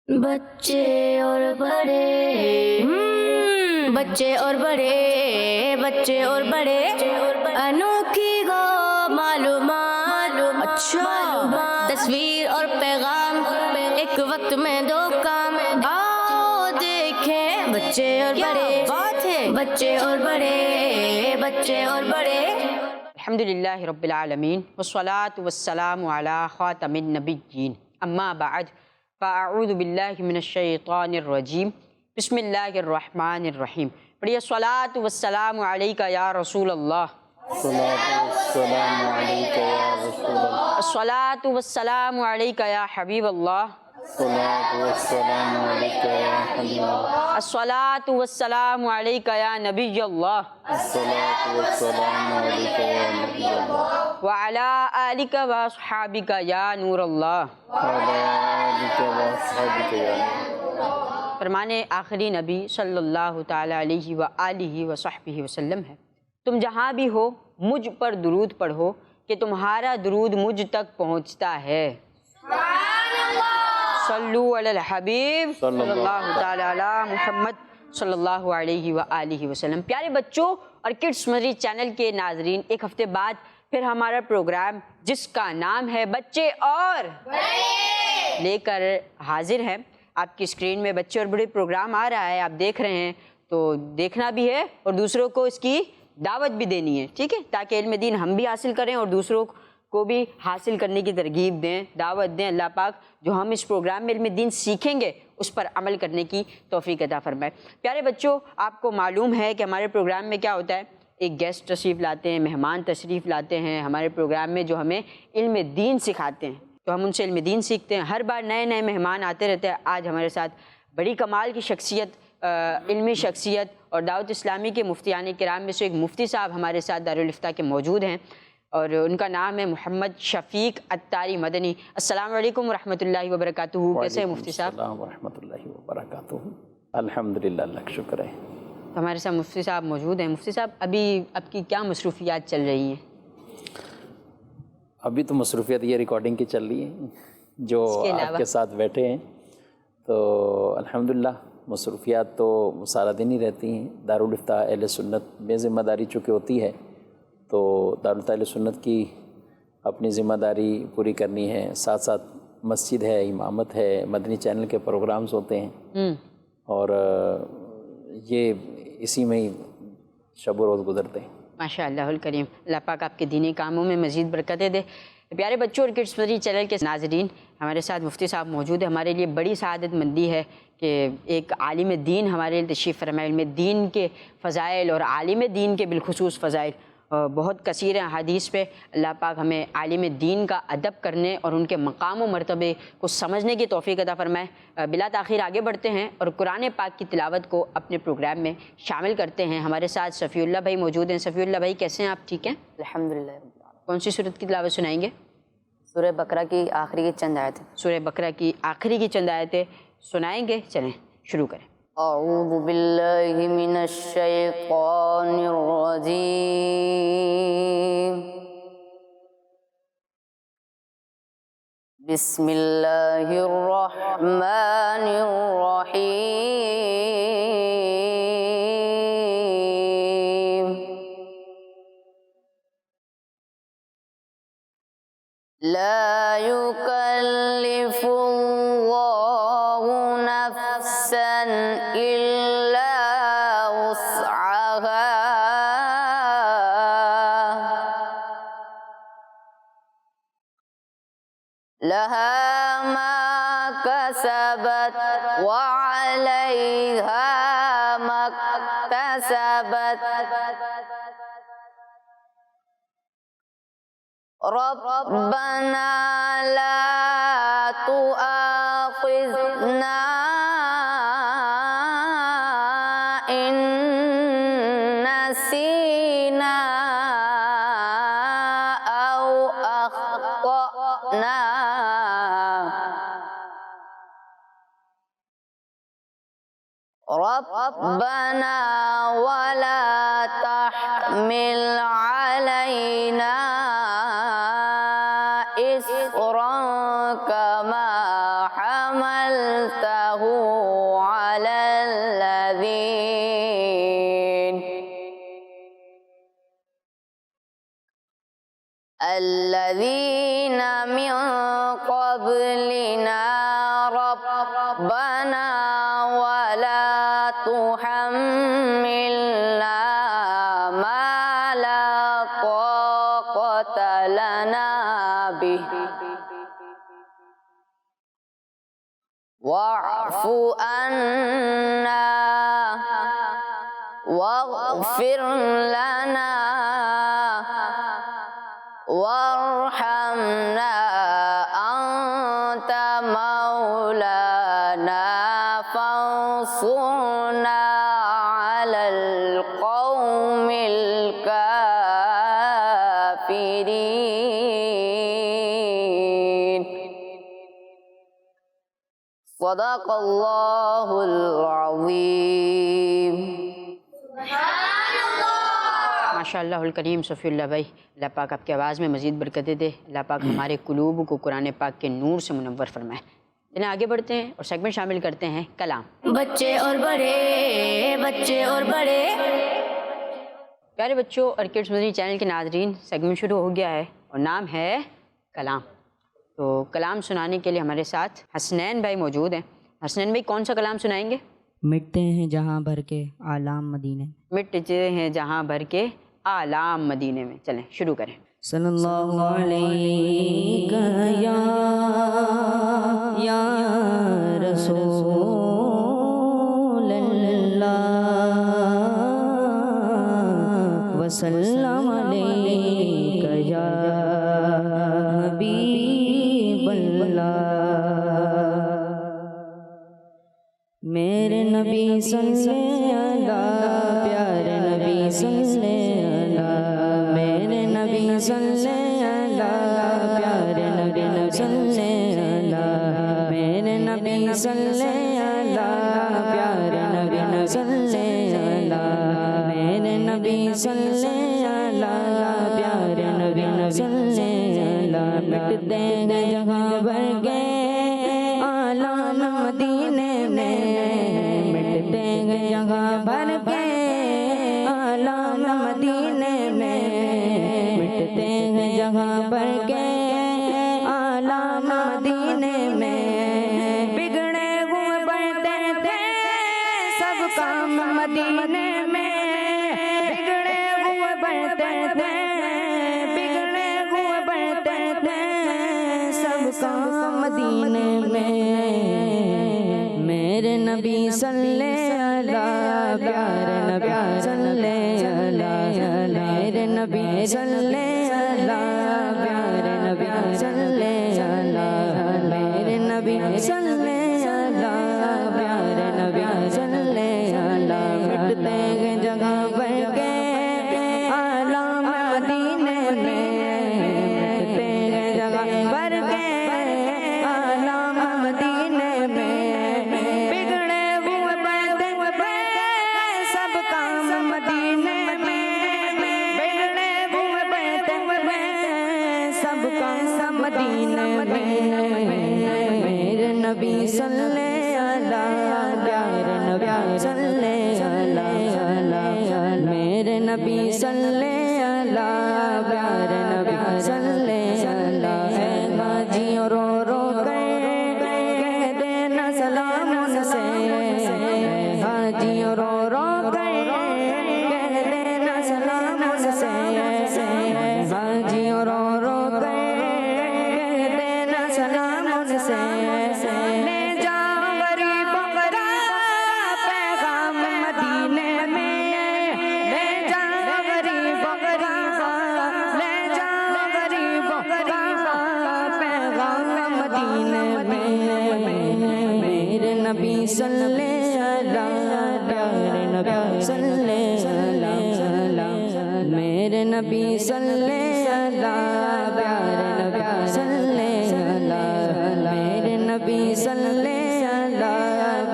بچے اور بڑے بچے اور بڑے بچے اور بڑے انوکھی گو معلومات اچھا تصویر اور پیغام ایک وقت میں دو کام آؤ دیکھیں بچے اور بڑے بات ہے بچے اور بڑے بچے اور بڑے الحمدللہ رب العالمین والصلاة والسلام علی خاتم النبیین اما بعد فاعوذ باللہ من الشیطان الرجیم بسم اللہ الرحمن الرحیم پڑھیے الصلاة والسلام علیکہ یا رسول اللہ والسلام علیکہ یا رسول اللہ الصلاة والسلام علیکہ یا حبیب اللہ والسلام علیکہ یا حبیب اللہ الصلاة والسلام علیکہ یا نبی اللہ والسلام علیکہ یا نبی اللہ وعلی آلکہ واصحابکہ یا نور اللہ وعلی آلکہ واصحابکہ یا نور اللہ۔ فرمان آخری نبی صلی اللہ تعالیٰ علیہ وآلہ وصحبہ وسلم ہے، تم جہاں بھی ہو مجھ پر درود پڑھو کہ تمہارا درود مجھ تک پہنچتا ہے۔ صلو علی الحبیب صلی اللہ تعالیٰ علی محمد صلی اللہ علیہ وآلہ وسلم۔ پیارے بچوں اور کڈس مدری چینل کے ناظرین، ایک ہفتے بعد پھر ہمارا پروگرام جس کا نام ہے بچے اور لے کر حاضر ہے۔ آپ کی اسکرین میں بچے اور بڑے پروگرام آ رہا ہے، آپ دیکھ رہے ہیں تو دیکھنا بھی ہے اور دوسروں کو اس کی دعوت بھی دینی ہے، ٹھیک ہے، تاکہ علم دین ہم بھی حاصل کریں اور دوسروں کو بھی حاصل کرنے کی ترغیب دیں، دعوت دیں۔ اللہ پاک جو ہم اس پروگرام میں علم دین سیکھیں گے اس پر عمل کرنے کی توفیق عطا فرمائے۔ پیارے بچوں، آپ کو معلوم ہے کہ ہمارے پروگرام میں کیا ہوتا ہے، ایک گیسٹ تشریف لاتے ہیں، مہمان تشریف لاتے ہیں ہمارے پروگرام میں جو ہمیں علم دین سکھاتے ہیں، تو ہم ان سے علم دین سیکھتے ہیں۔ ہر بار نئے نئے مہمان آتے رہتے ہیں۔ آج ہمارے ساتھ بڑی کمال کی شخصیت، علمی شخصیت اور دعوت اسلامی کے مفتیان کرام میں سے ایک مفتی صاحب ہمارے ساتھ دارالفتہ کے موجود ہیں اور ان کا نام ہے محمد شفیق عطاری مدنی۔ السلام علیکم ورحمۃ اللہ وبرکاتہ۔ کیسے ہیں مفتی صاحب؟ السلام ورحمۃ اللہ وبرکاتہ۔ الحمدللہ، اللہ کا شکر ہے۔ تو ہمارے ساتھ مفتی صاحب موجود ہیں۔ مفتی صاحب، ابھی آپ کی کیا مصروفیات چل رہی ہیں؟ ابھی تو مصروفیت یہ ریکارڈنگ کی چل رہی ہے جو آپ کے ساتھ بیٹھے ہیں، تو الحمدللہ مصروفیات تو سارا دن ہی رہتی ہیں۔ دارالفتہ اہل سنت میں ذمہ داری چونکہ ہوتی ہے تو دارالفتہ اہل سنت کی اپنی ذمہ داری پوری کرنی ہے، ساتھ ساتھ مسجد ہے، امامت ہے، مدنی چینل کے پروگرامز ہوتے ہیں اور یہ اسی میں ہی شب و روز گزرتے ہیں۔ ماشاء اللہ الکریم، اللہ پاک آپ کے دینی کاموں میں مزید برکتیں دے۔ پیارے بچوں اور کڈس مدری چینل کے ناظرین، ہمارے ساتھ مفتی صاحب موجود ہیں۔ ہمارے لیے بڑی سعادت مندی ہے کہ ایک عالم دین ہمارے لیے تشریف فرمائے۔ علم دین کے فضائل اور عالم دین کے بالخصوص فضائل بہت کثیر ہیں حدیث پہ۔ اللہ پاک ہمیں عالم دین کا ادب کرنے اور ان کے مقام و مرتبے کو سمجھنے کی توفیق عطا فرمائے۔ بلا تاخیر آگے بڑھتے ہیں اور قرآن پاک کی تلاوت کو اپنے پروگرام میں شامل کرتے ہیں۔ ہمارے ساتھ صفی اللہ بھائی موجود ہیں۔ صفی اللہ بھائی کیسے ہیں آپ؟ ٹھیک ہیں الحمدللہ۔ کون سی سورت کی تلاوت سنائیں گے؟ سورہ بقرہ کی آخری کی چند آیتیں۔ سورہ بقرہ کی آخری کی چند آیتیں سنائیں گے، چلیں شروع کریں۔ اعوذ باللہ من الشیطان الرجیم، بسم اللہ الرحمن الرحیم، لا يكلف الله نفسا إلا وسعها، لها ما كسبت وعليها ما اكتسبت، ربنا لا تؤاخذنا إن نسينا أو أخطأنا، ربنا ولا تحمل علينا إصرا كما حملته الذين من قبلنا ربنا ولا تحملنا ما لا طاقة لنا به واعف عنا واغفر لنا وارحمنا أنت مولانا فانصرنا على القوم الكافرين صدق اللہ العظیم. ماشاء اللہ الکریم صفی اللہ بھائی، اللہ پاک آپ کی آواز میں مزید برکتیں دے، اللہ پاک ہمارے قلوب کو قرآن پاک کے نور سے منور فرمائے. انہیں آگے بڑھتے ہیں اور سیگمنٹ شامل کرتے ہیں کلام. بچے اور بڑے، بچے اور بڑے. پیارے بچوں اور کڈس مدنی چینل کے ناظرین، سیگمنٹ شروع ہو گیا ہے اور نام ہے کلام. تو کلام سنانے کے لیے ہمارے ساتھ حسنین بھائی موجود ہیں. حسنین بھائی کون سا کلام سنائیں گے؟ مٹتے ہیں جہاں بھر کے اعلام مدینے. مٹتے ہیں جہاں بھر کے اعلام مدینے میں. چلیں شروع کریں. صلی اللہ علیہ یا رسول اللہ وسلم علیک یا حبیب اللہ. میرے نبی صلی اللہ، پیارے نبی صلی اللہ، میرے نبی صلی اللہ، پیارے نبی صلی اللہ، میرے نبی صلی اللہ، پیارے نبی صلی اللہ، میرے نبی صلی اللہ، پیارے نبی صلی اللہ. مٹتے ہیں جہاں بھر کے اعلام مدینے میں، مٹتے ہیں جہاں بھر کے اعلام مدینے میں، مٹتے ہیں جہاں بھر کے اعلام مدینے میں. بگڑے ہوئے پڑھتے تھے سب کام مدینے میں، بگڑے ہوئے پڑھتے تھے، بگڑے ہوئے پڑھتے تھے سب کام مدینے میں. میرے نبی صلی اللہ، پیارے نبی صلی اللہ، میرے نبی صلی اللہ، پیارے نبی صلی اللہ، میرے نبی صلی اللہ، پیارے نبی صلی اللہ. مٹتے ہیں جگہ بھر کے اعلام مدینے میں، مٹتے ہیں جگہ بھر کے اعلام مدینے میں. بگڑے ہوئے پڑھتے تھے سب کام مدینے میں، بگڑے ہوئے پڑھتے تھے سب کام مدینے میں. میرے نبی صلی اللہ، پیارے نبی صلی اللہ، میرے نبی صلی اللہ، پیارے نبی صلی اللہ. حاجی رو رو کر کہہ دینا سلام ان سے، حاجی رو رو کر کہہ دینا سلام ان سے، حاجی رو رو کر کہہ دینا سلام ان سے. لے جاؤ غریب غریب پیغام مدینے میں، لے جاؤ غریب غریب، لے جاؤ غریب غریب پیغام مدینے میں. میرے نبی صلی اللہ، پیارے نبی صلی اللہ، میرے نبی صلی اللہ، پیارے نبی صلی اللہ، میرے نبی صلی اللہ،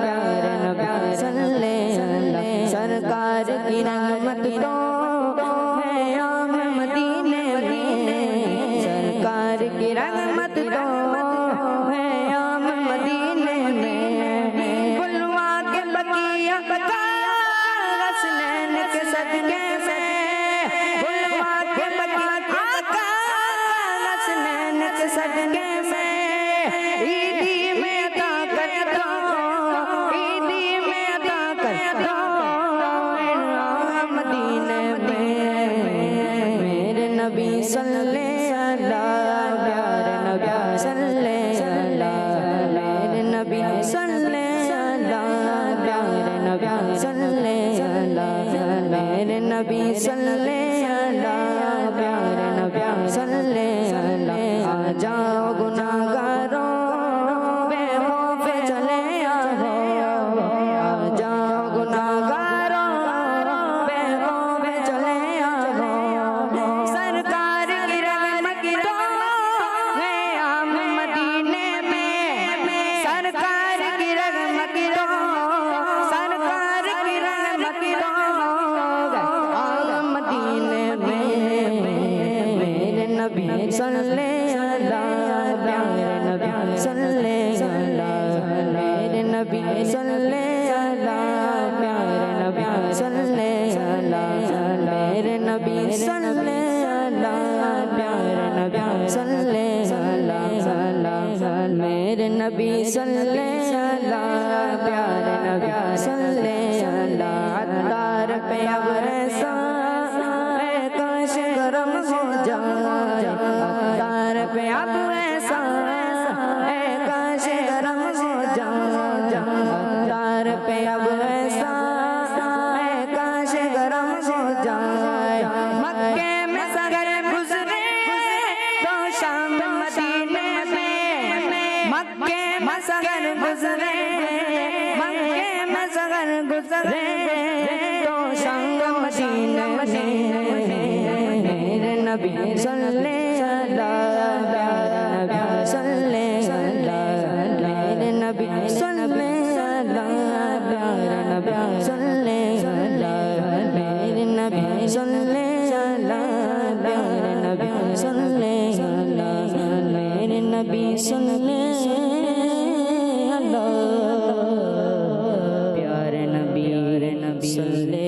پیارے نبی صلی اللہ. سرکار کی رحمت تو ہے عام مدینے میں، سرکار کی رحمت تو ہے عام مدینے میں. بلوا کے بقیہ کا حسنین کے صدقے میں، بلوا کے بقیہ کا صلی اللہ پیارے نبی صلی اللہ میرے نبی صلی اللہ پیارے نبی صلی اللہ میرے نبی صلی اللہ پیارے نبی صلی اللہ آ جاؤ گناہگاروں بے خوف چلے آؤ آ جاؤ گناہگاروں بے خوف چلے آؤ سرکار کی رحمتوں ہے عام مدینے میں سرکار کی رحمتوں سرکار کی رحمتوں عام مدینے میں میرے نبی صلی اللہ پیارے نبی صلی اللہ میرے نبی صلی اللہ پیارے نبی صلی اللہ میرے نبی صلی اللہ پیارے نبی صلی اللہ میرے نبی صلی اللہ پیارے نبی صلی اللہ عطار پہ اب ایسا اے کاش گرم ہو جائے عطار پہ اب ایسا اے کاش گرم ہو جائے عطار پہ اب ایسا اے کاش گرم ہو جائے مکے میں سگر گزرے تو شام مدینے میں مکے میں سگر گزرے مکے میں سگر گزرے تو شام مدینے میں میرے نبی صلی اللہ پیارے نبی صلی اللہ میرے نبی صلی اللہ پیارے نبی صلی اللہ میرے نبی صلی اللہ پیارے نبی صلی اللہ میرے نبی صلی اللہ پیارے نبی صلی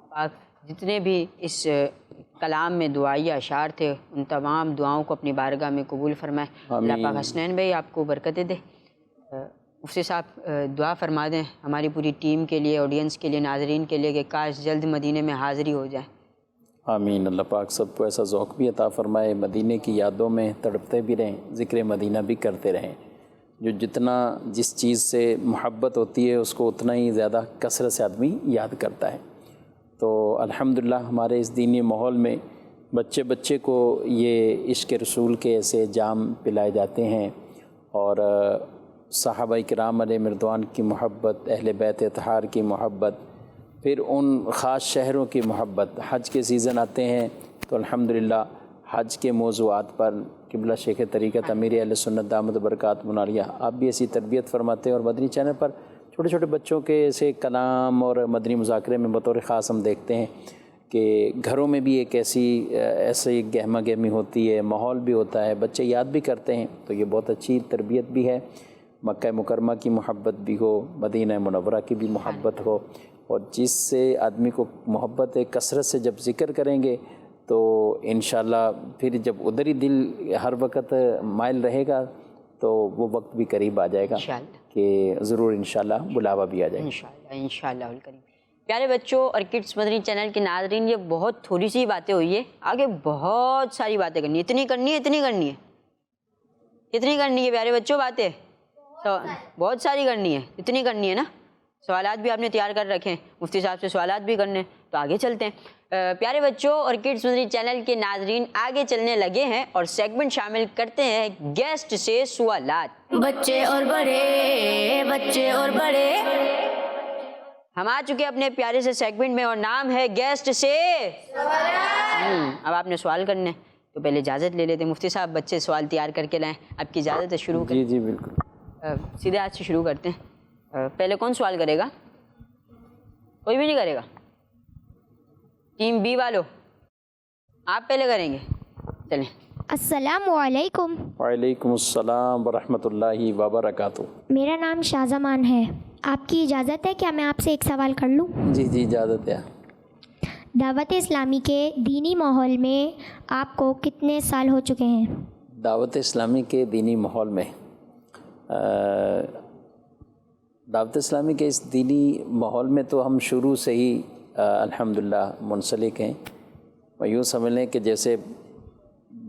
پاک جتنے بھی اس کلام میں دعائی اشعار تھے ان تمام دعاؤں کو اپنی بارگاہ میں قبول فرمائے. اللہ پاک حسنین بھائی آپ کو برکتیں دے. مفتی صاحب دعا فرما دیں ہماری پوری ٹیم کے لیے, آڈینس کے لیے, ناظرین کے لیے کہ کاش جلد مدینے میں حاضری ہو جائے. آمین. اللہ پاک سب کو ایسا ذوق بھی عطا فرمائے, مدینے کی یادوں میں تڑپتے بھی رہیں, ذکر مدینہ بھی کرتے رہیں. جو جتنا جس چیز سے محبت ہوتی ہے اس کو اتنا ہی زیادہ کثرت سے آدمی یاد کرتا ہے. تو الحمدللہ ہمارے اس دینی ماحول میں بچے بچے کو یہ عشق رسول کے ایسے جام پلائے جاتے ہیں, اور صحابہ کرام علیہ رضوان کی محبت, اہل بیت اطہار کی محبت, پھر ان خاص شہروں کی محبت. حج کے سیزن آتے ہیں تو الحمدللہ حج کے موضوعات پر قبلہ شیخ طریقت امیر اہل سنت دامت برکات مناریہ آپ بھی ایسی تربیت فرماتے ہیں, اور مدنی چینل پر چھوٹے چھوٹے بچوں کے ایسے کلام اور مدنی مذاکرے میں بطور خاص ہم دیکھتے ہیں کہ گھروں میں بھی ایک ایسی گہما گہمی ہوتی ہے, ماحول بھی ہوتا ہے, بچے یاد بھی کرتے ہیں. تو یہ بہت اچھی تربیت بھی ہے. مکہ مکرمہ کی محبت بھی ہو, مدینہ منورہ کی بھی محبت ہو, اور جس سے آدمی کو محبت ہے کثرت سے جب ذکر کریں گے تو انشاءاللہ پھر جب ادھر ہی دل ہر وقت مائل رہے گا تو وہ وقت بھی قریب آ جائے گا کہ ضرور انشاءاللہ بلاوا بھی آ جائے گا انشاءاللہ الکریم. پیارے بچوں اور کڈس مدنی چینل کے ناظرین, یہ بہت تھوڑی سی باتیں ہوئی ہے, آگے بہت ساری باتیں کرنی ہے. اتنی کرنی ہے پیارے بچوں, باتیں بہت ساری کرنی ہے, اتنی کرنی ہے نا. سوالات بھی آپ نے تیار کر رکھے ہیں, مفتی صاحب سے سوالات بھی کرنے, تو آگے چلتے ہیں. پیارے بچوں اور کڈس مدنی چینل کے ناظرین آگے چلنے لگے ہیں اور سیگمنٹ شامل کرتے ہیں گیسٹ سے سوالات. بچے اور بڑے, بچے اور بڑے, ہم آ چکے اپنے پیارے سے سیگمنٹ میں, اور نام ہے گیسٹ سے سوالات. اب آپ نے سوال کرنے تو پہلے اجازت لے لیتے. مفتی صاحب بچے سوال تیار کر کے لائیں, آپ کی اجازت ہے شروع کریں. جی بالکل. سیدھے ہاتھ سے شروع کرتے ہیں. پہلے کون سوال کرے گا؟ کوئی بھی نہیں کرے گا؟ ٹیم بی والو آپ پہلے کریں گے, چلیں. السلام علیکم. وعلیکم السلام ورحمۃ اللہ وبرکاتہ. میرا نام شاہزمان ہے, آپ کی اجازت ہے کیا میں آپ سے ایک سوال کر لوں؟ جی اجازت ہے. دعوت اسلامی کے دینی ماحول میں آپ کو کتنے سال ہو چکے ہیں؟ دعوت اسلامی کے دینی ماحول میں دعوت اسلامی کے اس دینی ماحول میں تو ہم شروع سے ہی الحمدللہ منسلک ہیں. اور یوں سمجھ لیں کہ جیسے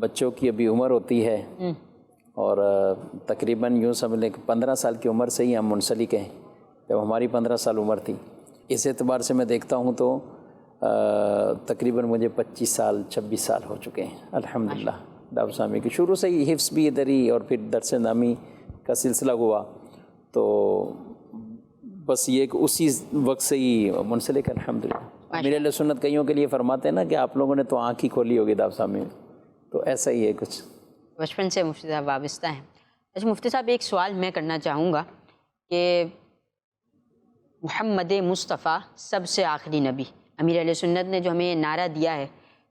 بچوں کی ابھی عمر ہوتی ہے اور تقریباً یوں سمجھ لیں کہ 15 سال کی عمر سے ہی ہم منسلک ہیں. جب ہماری 15 سال عمر تھی، اس اعتبار سے میں دیکھتا ہوں تو تقریباً مجھے 25 سال 26 سال ہو چکے ہیں الحمدللہ. دعوت اسلامی کی شروع سے ہی حفظ بھی ادھر ہی اور پھر درس نامی کا سلسلہ ہوا، تو بس یہ کہ اسی وقت سے ہی منسلک الحمدللہ. امیر اہل سنت کئیوں کے لیے فرماتے ہیں نا کہ آپ لوگوں نے تو آنکھ ہی کھولی ہوگی دعوت اسلامی میں، تو ایسا ہی ہے کچھ. بچپن سے مفتی صاحب وابستہ ہیں. اچھا مفتی صاحب، ایک سوال میں کرنا چاہوں گا کہ محمد مصطفیٰ سب سے آخری نبی، امیر اہل سنت نے جو ہمیں نعرہ دیا ہے،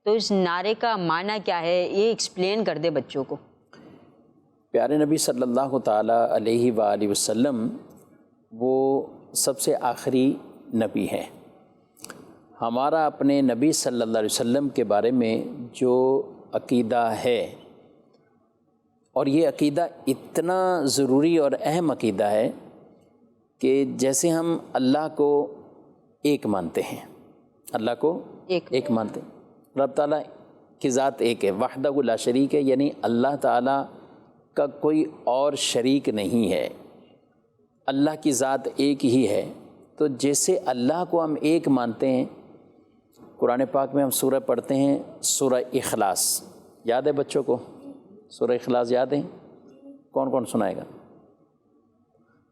تو اس نعرے کا معنی کیا ہے، یہ ایکسپلین کر دے بچوں کو. پیارے نبی صلی اللہ تعالیٰ علیہ وآلہ وسلم وہ سب سے آخری نبی ہیں. ہمارا اپنے نبی صلی اللہ علیہ وسلم کے بارے میں جو عقیدہ ہے، اور یہ عقیدہ اتنا ضروری اور اہم عقیدہ ہے کہ جیسے ہم اللہ کو ایک مانتے ہیں، اللہ کو ایک مانتے ہیں. رب تعالیٰ کی ذات ایک ہے، وحدہ لا شریک ہے، یعنی اللہ تعالیٰ کا کوئی اور شریک نہیں ہے، اللہ کی ذات ایک ہی ہے. تو جیسے اللہ کو ہم ایک مانتے ہیں، قرآن پاک میں ہم سورہ پڑھتے ہیں، سورہ اخلاص. یاد ہے بچوں کو سورہ اخلاص؟ یاد ہے؟ کون کون سنائے گا؟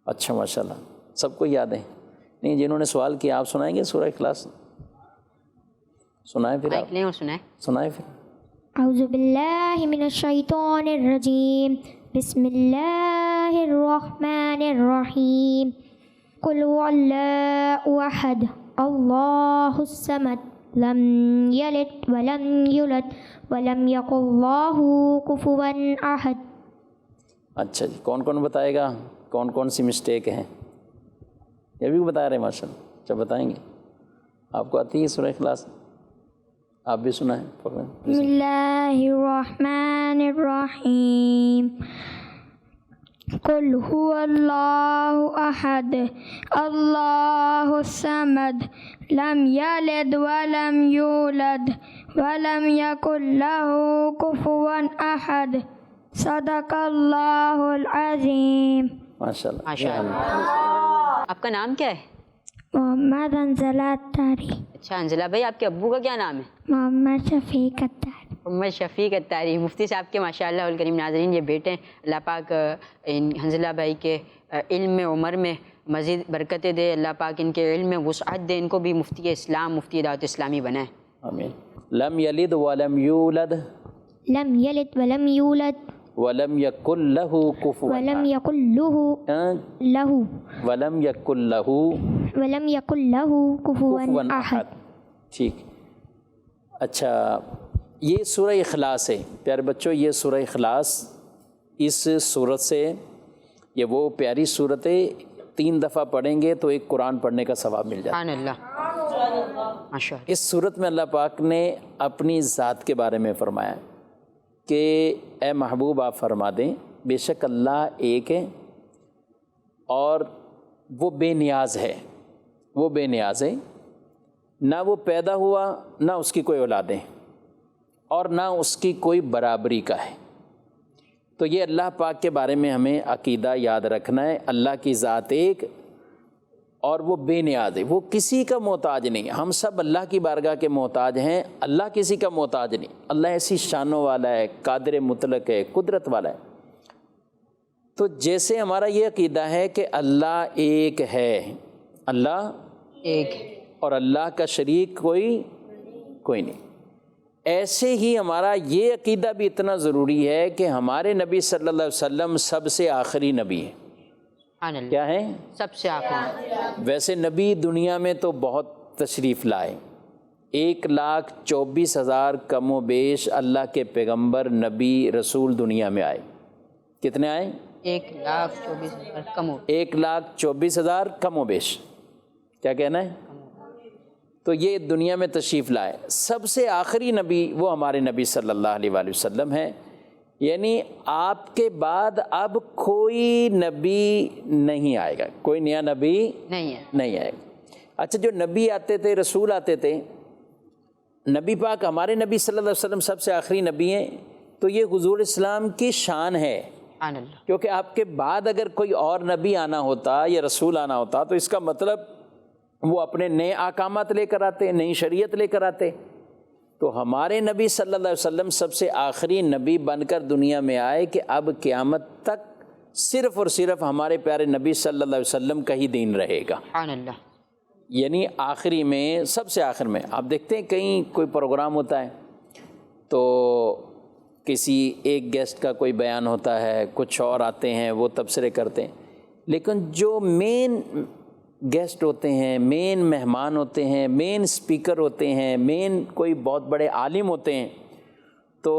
اچھا ماشاءاللہ سب کو یاد ہے. نہیں، جنہوں نے سوال کیا آپ سنائیں گے سورہ اخلاص؟ سنائیں پھر آپ، سنائیں پھر. اعوذ باللہ من الشیطان الرجیم، بسم اللہ الرحمن الرحیم. قل هو اللہ احد اللہ الصمد لم یلد ولم یولد ولم یکن لہ کفوا احد. اچھا جی، کون کون بتائے گا کون کون سی مسٹیک ہیں؟ یہ بھی بتا رہے ہیں ماشاء اللہ. اچھا بتائیں گے. آپ کو آتی ہے سورہ اخلاص؟ آپ بھی سنائیں. بسم اللہ الرحمن الرحیم. قل هو اللہ احد اللہ الصمد لم یلد ولم یولد ولم یکن لہ کفوا احد. صدق اللہ العظیم. ماشاء اللہ. ماشاء اللہ. آپ کا نام کیا ہے؟ محمد انزلہ اتاری. اچھا انزلہ بھائی، آپ کے ابو کا کیا نام ہے؟ محمد شفیق اتاری. محمد شفیق اتاری. مفتی صاحب کے ماشاءاللہ الکریم ناظرین یہ بیٹے ہیں. اللہ پاک ان حنظلہ بھائی کے علم میں عمر میں مزید برکتیں دے. اللہ پاک ان کے علم میں وسعت دے. ان کو بھی مفتی اسلام، مفتی دعوت اسلامی بنائے. آمین. لم یلد ولم یولد لم یلد ولم یولد ولم یکن لہ کفوا ولم یکن لہ ولم یکن لہ ولم یکن لہ کفوا کفوا احد. احد. ٹھیک. اچھا یہ سورہ اخلاص ہے پیارے بچوں. یہ سورہ اخلاص، اس صورت سے یہ وہ پیاری صورت ہے، 3 دفعہ پڑھیں گے تو ایک قرآن پڑھنے کا ثواب مل جاتا ہے. سبحان اللہ. ماشاء اللہ. اس صورت میں اللہ پاک نے اپنی ذات کے بارے میں فرمایا کہ اے محبوب آپ فرما دیں بے شک اللہ ایک ہے اور وہ بے نیاز ہے. وہ بے نیاز ہے، نہ وہ پیدا ہوا نہ اس کی کوئی اولادیں اور نہ اس کی کوئی برابری کا ہے. تو یہ اللہ پاک کے بارے میں ہمیں عقیدہ یاد رکھنا ہے. اللہ کی ذات ایک اور وہ بے نیاز ہے، وہ کسی کا محتاج نہیں. ہم سب اللہ کی بارگاہ کے محتاج ہیں، اللہ کسی کا محتاج نہیں. اللہ ایسی شانوں والا ہے، قادر مطلق ہے، قدرت والا ہے. تو جیسے ہمارا یہ عقیدہ ہے کہ اللہ ایک ہے، اللہ ایک اور اللہ کا شریک کوئی نہیں، ایسے ہی ہمارا یہ عقیدہ بھی اتنا ضروری ہے کہ ہمارے نبی صلی اللہ علیہ وسلم سب سے آخری نبی ہیں. کیا ہے؟ سب سے آخری. ویسے نبی دنیا میں تو بہت تشریف لائے، 1,24,000 کم و بیش اللہ کے پیغمبر نبی رسول دنیا میں آئے. کتنے آئے؟ 1,24,000 کم ہو. 1,24,000 کم و بیش. کیا کہنا ہے؟ تو یہ دنیا میں تشریف لائے. سب سے آخری نبی وہ ہمارے نبی صلی اللہ علیہ وآلہ وسلم ہیں. یعنی آپ کے بعد اب کوئی نبی نہیں آئے گا، کوئی نیا نبی نہیں آئے گا۔ اچھا، جو نبی آتے تھے، رسول آتے تھے، نبی پاک ہمارے نبی صلی اللہ علیہ وسلم سب سے آخری نبی ہیں، تو یہ حضور اسلام کی شان ہے، کیونکہ آپ کے بعد اگر کوئی اور نبی آنا ہوتا یا رسول آنا ہوتا تو اس کا مطلب وہ اپنے نئے احکامات لے کر آتے، نئی شریعت لے کر آتے۔ تو ہمارے نبی صلی اللہ علیہ وسلم سب سے آخری نبی بن کر دنیا میں آئے کہ اب قیامت تک صرف اور صرف ہمارے پیارے نبی صلی اللہ علیہ وسلم کا ہی دین رہے گا۔ یعنی آخری میں، سب سے آخر میں آپ دیکھتے ہیں کہیں کوئی پروگرام ہوتا ہے تو کسی ایک گیسٹ کا کوئی بیان ہوتا ہے، کچھ اور آتے ہیں وہ تبصرے کرتے ہیں، لیکن جو مین گیسٹ ہوتے ہیں، مین مہمان ہوتے ہیں، مین اسپیکر ہوتے ہیں، مین کوئی بہت بڑے عالم ہوتے ہیں، تو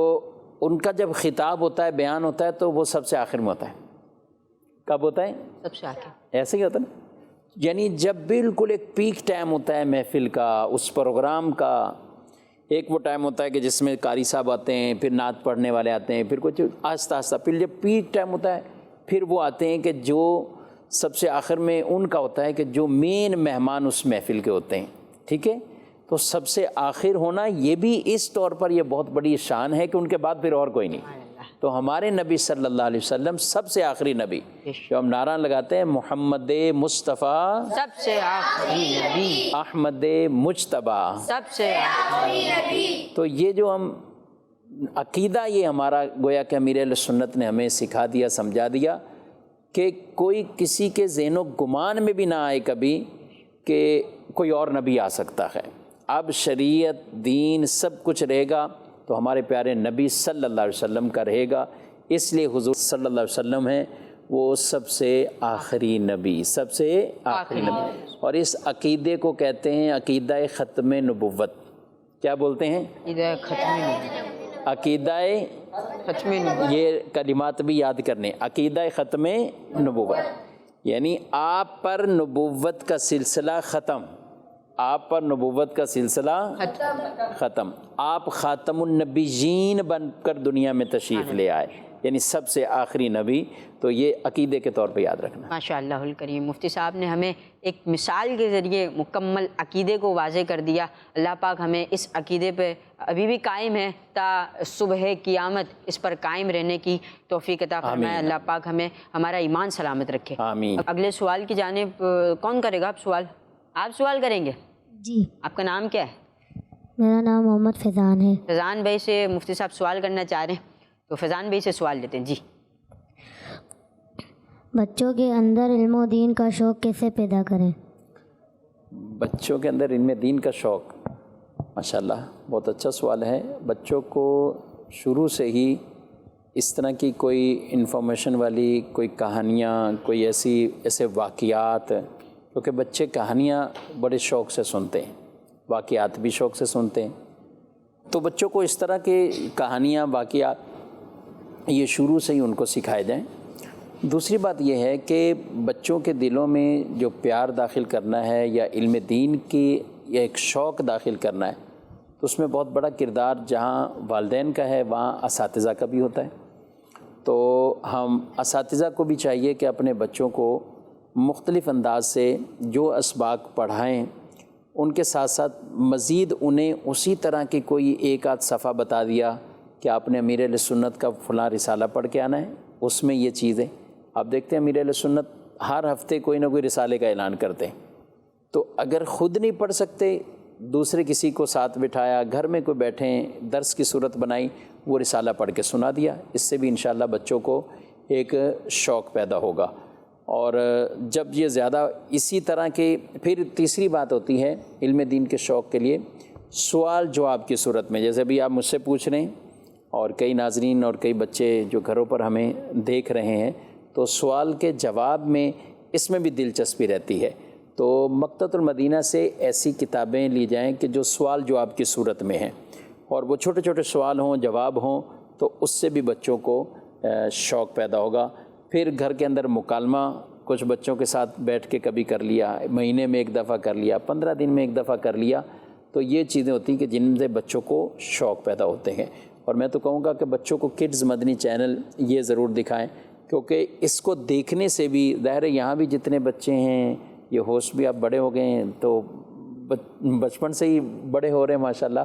ان کا جب خطاب ہوتا ہے، بیان ہوتا ہے، تو وہ سب سے آخر میں ہوتا ہے۔ کب ہوتا ہے؟ سب سے آخر۔ ایسے ہی ہوتا ہے نا، یعنی جب بالکل ایک پیک ٹائم ہوتا ہے محفل کا، اس پروگرام کا، ایک وہ ٹائم ہوتا ہے کہ جس میں قاری صاحب آتے ہیں، پھر نعت پڑھنے والے آتے ہیں، پھر کچھ آہستہ آہستہ، پھر جب پیک ٹائم ہوتا ہے پھر وہ آتے ہیں کہ جو سب سے آخر میں ان کا ہوتا ہے کہ جو مین مہمان اس محفل کے ہوتے ہیں، ٹھیک ہے؟ تو سب سے آخر ہونا یہ بھی اس طور پر یہ بہت بڑی شان ہے کہ ان کے بعد پھر اور کوئی نہیں۔ تو ہمارے نبی صلی اللہ علیہ وسلم سب سے آخری نبی، جو ہم نعرہ لگاتے ہیں محمد مصطفیٰ سب سے آخری نبی، احمد مجتبیٰ سب سے آخری نبی۔ تو یہ جو ہم عقیدہ، یہ ہمارا گویا کہ امیر اہل سنت نے ہمیں سکھا دیا، سمجھا دیا کہ کوئی کسی کے ذہن و گمان میں بھی نہ آئے کبھی کہ کوئی اور نبی آ سکتا ہے۔ اب شریعت، دین، سب کچھ رہے گا تو ہمارے پیارے نبی صلی اللہ علیہ وسلم کا رہے گا، اس لیے حضور صلی اللہ علیہ وسلم ہیں وہ سب سے آخری نبی، سب سے آخری نبی۔ اور اس عقیدے کو کہتے ہیں عقیدہ ختم نبوت۔ کیا بولتے ہیں؟ عقیدہ ختم نبوت۔ عقیدہ ختم نبوت، یہ کلمات بھی یاد کرنے، عقیدہ ختم نبوت، یعنی آپ پر نبوت کا سلسلہ ختم، آپ پر نبوت کا سلسلہ ختم، آپ خاتم النبیین بن کر دنیا میں تشریف لے آئے، یعنی سب سے آخری نبی۔ تو یہ عقیدے کے طور پہ یاد رکھنا۔ ماشاء اللہ الکریم، مفتی صاحب نے ہمیں ایک مثال کے ذریعے مکمل عقیدے کو واضح کر دیا۔ اللہ پاک ہمیں اس عقیدے پہ ابھی بھی قائم ہے تا صبح قیامت اس پر قائم رہنے کی توفیق عطا فرمائے۔ اللہ پاک ہمیں ہمارا ایمان سلامت رکھے۔ آمین۔ اگلے سوال کی جانب کون کرے گا؟ آپ سوال کریں گے؟ جی۔ آپ کا نام کیا ہے؟ میرا نام محمد فیضان ہے۔ فیضان بھائی سے مفتی صاحب سوال کرنا چاہ رہے ہیں، تو فیضان بھائی سے سوال لیتے ہیں۔ جی۔ بچوں کے اندر علم و دین کا شوق کیسے پیدا کریں؟ بچوں کے اندر علم دین کا شوق، ماشاءاللہ بہت اچھا سوال ہے۔ بچوں کو شروع سے ہی اس طرح کی کوئی انفارمیشن والی کوئی کہانیاں، کوئی ایسے واقعات، کیونکہ بچے کہانیاں بڑے شوق سے سنتے ہیں، واقعات بھی شوق سے سنتے ہیں، تو بچوں کو اس طرح کے کہانیاں، واقعات یہ شروع سے ہی ان کو سکھائے جائیں۔ دوسری بات یہ ہے کہ بچوں کے دلوں میں جو پیار داخل کرنا ہے یا علم دین کی یا ایک شوق داخل کرنا ہے، تو اس میں بہت بڑا کردار جہاں والدین کا ہے وہاں اساتذہ کا بھی ہوتا ہے۔ تو ہم اساتذہ کو بھی چاہیے کہ اپنے بچوں کو مختلف انداز سے جو اسباق پڑھائیں، ان کے ساتھ ساتھ مزید انہیں اسی طرح کی کوئی ایک آدھ صفحہ بتا دیا کہ آپ نے امیر اہل سنت کا فلاں رسالہ پڑھ کے آنا ہے، اس میں یہ چیزیں آپ دیکھتے ہیں۔ امیر اہل سنت ہر ہفتے کوئی نہ کوئی رسالے کا اعلان کرتے ہیں، تو اگر خود نہیں پڑھ سکتے، دوسرے کسی کو ساتھ بٹھایا، گھر میں کوئی بیٹھیں، درس کی صورت بنائی، وہ رسالہ پڑھ کے سنا دیا، اس سے بھی انشاءاللہ بچوں کو ایک شوق پیدا ہوگا۔ اور جب یہ زیادہ اسی طرح کے، پھر تیسری بات ہوتی ہے علم دین کے شوق کے لیے سوال جواب کی صورت میں، جیسے بھی آپ مجھ سے پوچھ رہے ہیں اور کئی ناظرین اور کئی بچے جو گھروں پر ہمیں دیکھ رہے ہیں، تو سوال کے جواب میں اس میں بھی دلچسپی رہتی ہے۔ تو مکتبۃ المدینہ سے ایسی کتابیں لی جائیں کہ جو سوال جواب کی صورت میں ہیں، اور وہ چھوٹے چھوٹے سوال ہوں، جواب ہوں، تو اس سے بھی بچوں کو شوق پیدا ہوگا۔ پھر گھر کے اندر مکالمہ کچھ بچوں کے ساتھ بیٹھ کے کبھی کر لیا، مہینے میں ایک دفعہ کر لیا، 15 دن میں ایک دفعہ کر لیا، تو یہ چیزیں ہوتی ہیں کہ جن سے بچوں کو شوق پیدا ہوتے ہیں. اور میں تو کہوں گا کہ بچوں کو کڈز مدنی چینل یہ ضرور دکھائیں، کیونکہ اس کو دیکھنے سے بھی ظاہر ہے یہاں بھی جتنے بچے ہیں، یہ ہوسٹ بھی اب بڑے ہو گئے ہیں تو بچپن سے ہی بڑے ہو رہے ہیں ماشاءاللہ،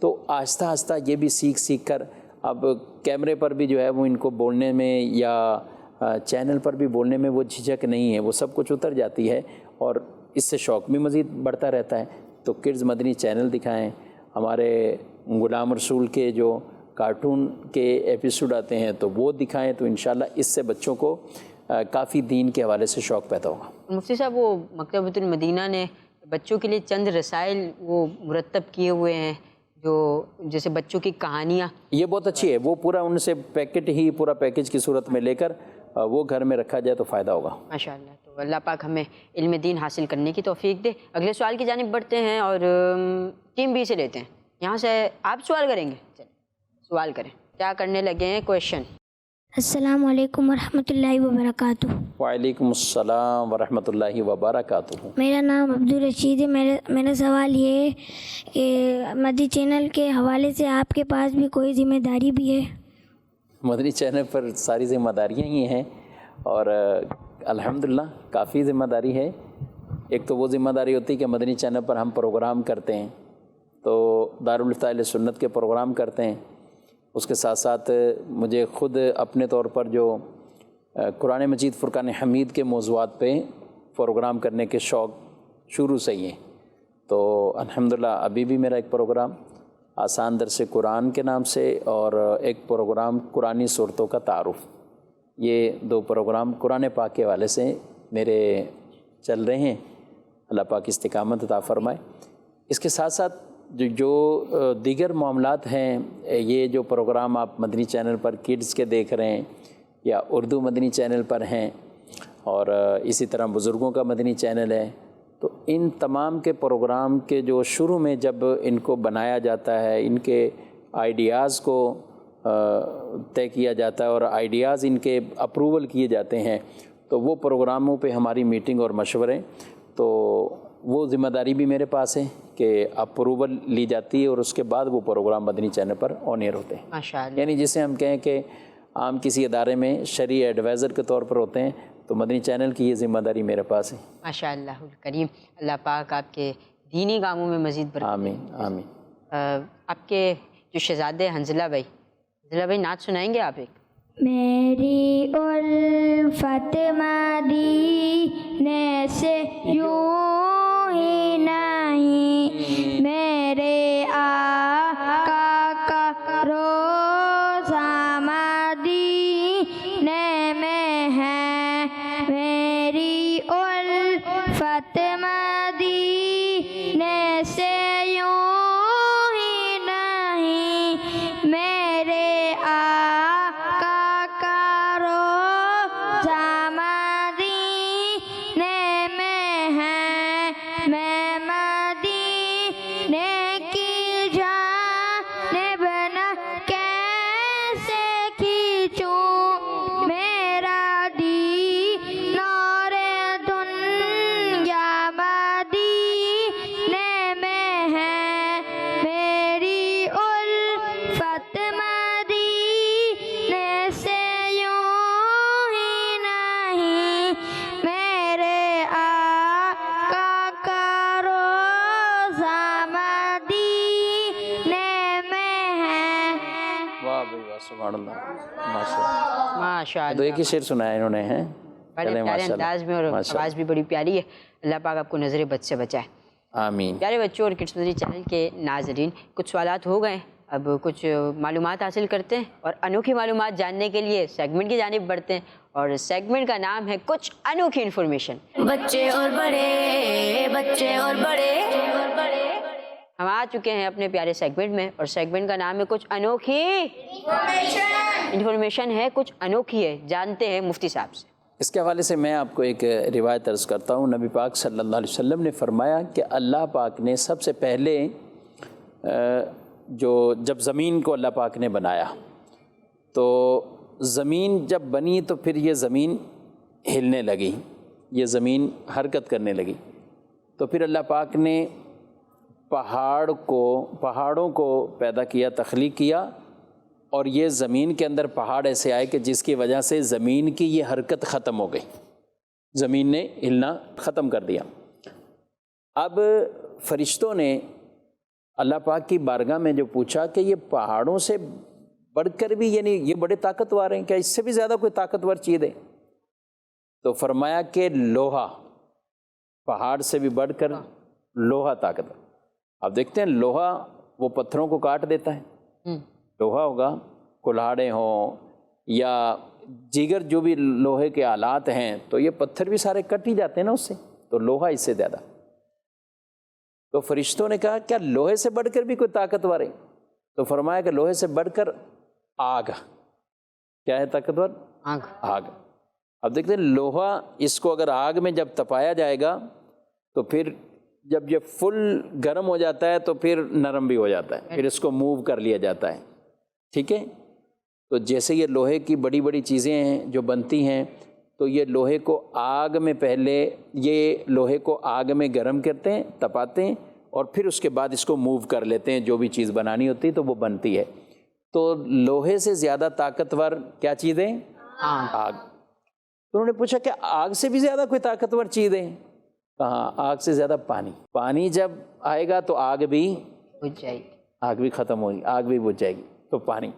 تو آہستہ آہستہ یہ بھی سیکھ کر اب کیمرے پر بھی جو ہے وہ ان کو بولنے میں یا چینل پر بھی بولنے میں وہ جھجک نہیں ہے، وہ سب کچھ اتر جاتی ہے اور اس سے شوق بھی مزید بڑھتا رہتا ہے. تو کڈز مدنی چینل دکھائیں، ہمارے غلام رسول کے جو کارٹون کے ایپیسوڈ آتے ہیں تو وہ دکھائیں، تو انشاءاللہ اس سے بچوں کو کافی دین کے حوالے سے شوق پیدا ہوگا. مفتی صاحب، وہ مکتبۃ المدینہ نے بچوں کے لیے چند رسائل وہ مرتب کیے ہوئے ہیں، جو جیسے بچوں کی کہانیاں، یہ بہت اچھی ہے. وہ پورا ان سے پورا پیکج کی صورت میں لے کر وہ گھر میں رکھا جائے تو فائدہ ہوگا ماشاءاللہ. تو اللہ پاک ہمیں علم دین حاصل کرنے کی توفیق دے. اگلے سوال کی جانب بڑھتے ہیں اور ٹیم بی سے لیتے ہیں. یہاں سے آپ سوال کریں گے؟ چلیں سوال کریں. کیا کرنے لگے ہیں؟ کویشچن. السلام علیکم ورحمۃ اللہ وبرکاتہ. وعلیکم السلام ورحمۃ اللہ وبرکاتہ. میرا نام عبدالرشید ہے. میرا سوال یہ ہے کہ مدنی چینل کے حوالے سے آپ کے پاس بھی کوئی ذمہ داری بھی ہے؟ مدنی چینل پر ساری ذمہ داریاں ہی ہیں اور الحمدللہ کافی ذمہ داری ہے. ایک تو وہ ذمہ داری ہوتی ہے کہ مدنی چینل پر ہم پروگرام کرتے ہیں، تو دارالفتاء اہل سنت کے پروگرام کرتے ہیں. اس کے ساتھ ساتھ مجھے خود اپنے طور پر جو قرآن مجید فرقان حمید کے موضوعات پہ پروگرام کرنے کے شوق شروع سے ہی ہیں. تو الحمدللہ ابھی بھی میرا ایک پروگرام آسان درس قرآن کے نام سے اور ایک پروگرام قرآنی صورتوں کا تعارف، یہ دو پروگرام قرآن پاک کے حوالے سے میرے چل رہے ہیں. اللہ پاک استقامت عطا فرمائے. اس کے ساتھ ساتھ جو دیگر معاملات ہیں، یہ جو پروگرام آپ مدنی چینل پر کڈز کے دیکھ رہے ہیں یا اردو مدنی چینل پر ہیں اور اسی طرح بزرگوں کا مدنی چینل ہے، تو ان تمام کے پروگرام کے جو شروع میں جب ان کو بنایا جاتا ہے، ان کے آئیڈیاز کو طے کیا جاتا ہے اور آئیڈیاز ان کے اپروول کیے جاتے ہیں، تو وہ پروگراموں پہ ہماری میٹنگ اور مشورے، تو وہ ذمہ داری بھی میرے پاس ہے کہ اپروول لی جاتی ہے اور اس کے بعد وہ پروگرام مدنی چینل پر آن ایئر ہوتے ہیں ماشاءاللہ. یعنی جسے ہم کہیں کہ عام کسی ادارے میں شرعی ایڈوائزر کے طور پر ہوتے ہیں، تو مدنی چینل کی یہ ذمہ داری میرے پاس ہے. ماشاءاللہ الکریم. اللہ پاک آپ کے دینی کاموں میں مزید برکت. آمین آمین. آپ کے جو شہزادے حنظلہ بھائی نعت سنائیں گے آپ ایک؟ میری الفت مدینے سے یوں ہی نہیں، میرے آقا کا روضہ مدینے میں ہے. میری الفت مدینے سے یوں ہی نہیں، میرے آقا کا روضہ مدینے میں ہے. میں مدینے کی جانب نہ کیسے کھینچوں، میرا دین اور دنیا مدینے میں ہے. میری الفت مدینے سے یوں ہی نہیں، میرے آقا کا روضہ مدینے میں ہے. واہ بھائی واہ، سبحان اللہ، ماشاءاللہ. ماشاءاللہ. تو ایک ہی شعر سنایا انہوں نے، ہیں بڑے پیارے انداز میں اور آواز بھی بڑی پیاری ہے. اللہ پاک آپ کو نظر بد سے بچائے. آمین. پیارے بچوں اور کڈز مدنی چینل کے ناظرین، کچھ سوالات ہو گئے، اب کچھ معلومات حاصل کرتے ہیں اور انوکھی معلومات جاننے کے لیے سیگمنٹ کی جانب بڑھتے ہیں اور سیگمنٹ کا نام ہے کچھ انوکھی انفارمیشن. بچے اور بڑے، بچے اور بڑے. ہم آ چکے ہیں اپنے پیارے سیگمنٹ میں اور سیگمنٹ کا نام ہے کچھ انوکھی انفارمیشن ہے، کچھ انوکھی ہے. جانتے ہیں مفتی صاحب سے. اس کے حوالے سے میں آپ کو ایک روایت عرض کرتا ہوں. نبی پاک صلی اللہ علیہ وسلم نے فرمایا کہ اللہ پاک نے سب سے پہلے جب زمین کو اللہ پاک نے بنایا تو زمین جب بنی تو پھر یہ زمین ہلنے لگی، یہ زمین حرکت کرنے لگی. تو پھر اللہ پاک نے پہاڑوں کو پیدا کیا، تخلیق کیا، اور یہ زمین کے اندر پہاڑ ایسے آئے کہ جس کی وجہ سے زمین کی یہ حرکت ختم ہو گئی، زمین نے ہلنا ختم کر دیا۔ اب فرشتوں نے اللہ پاک کی بارگاہ میں جو پوچھا کہ یہ پہاڑوں سے بڑھ کر بھی، یعنی یہ بڑے طاقتور ہیں، کیا اس سے بھی زیادہ کوئی طاقتور چیز ہے؟ تو فرمایا کہ لوہا، پہاڑ سے بھی بڑھ کر لوہا طاقتور۔ اب دیکھتے ہیں لوہا وہ پتھروں کو کاٹ دیتا ہے، لوہا ہوگا، کلہاڑے ہوں یا دیگر جو بھی لوہے کے آلات ہیں، تو یہ پتھر بھی سارے کٹ ہی جاتے ہیں نا اس سے، تو لوہا اس سے زیادہ۔ تو فرشتوں نے کہا کیا لوہے سے بڑھ کر بھی کوئی طاقتور ہے؟ تو فرمایا کہ لوہے سے بڑھ کر آگ۔ کیا ہے طاقتور؟ آگ۔ اب دیکھتے ہیں لوہا، اس کو اگر آگ میں جب تپایا جائے گا تو پھر جب یہ فل گرم ہو جاتا ہے تو پھر نرم بھی ہو جاتا ہے، پھر اس کو موو کر لیا جاتا ہے، ٹھیک ہے؟ تو جیسے یہ لوہے کی بڑی بڑی چیزیں ہیں جو بنتی ہیں، تو یہ لوہے کو آگ میں پہلے یہ لوہے کو آگ میں گرم کرتے ہیں، تپاتے ہیں، اور پھر اس کے بعد اس کو موو کر لیتے ہیں، جو بھی چیز بنانی ہوتی ہے تو وہ بنتی ہے۔ تو لوہے سے زیادہ طاقتور کیا چیز ہے؟ آگ۔ تو انہوں نے پوچھا کہ آگ سے بھی زیادہ کوئی طاقتور چیز ہے؟ کہاں آگ سے زیادہ پانی۔ پانی جب آئے گا تو آگ بھی بجھ جائے گی، آگ بھی ختم ہوگی، آگ بھی بجھ جائے گی۔ تو پانی،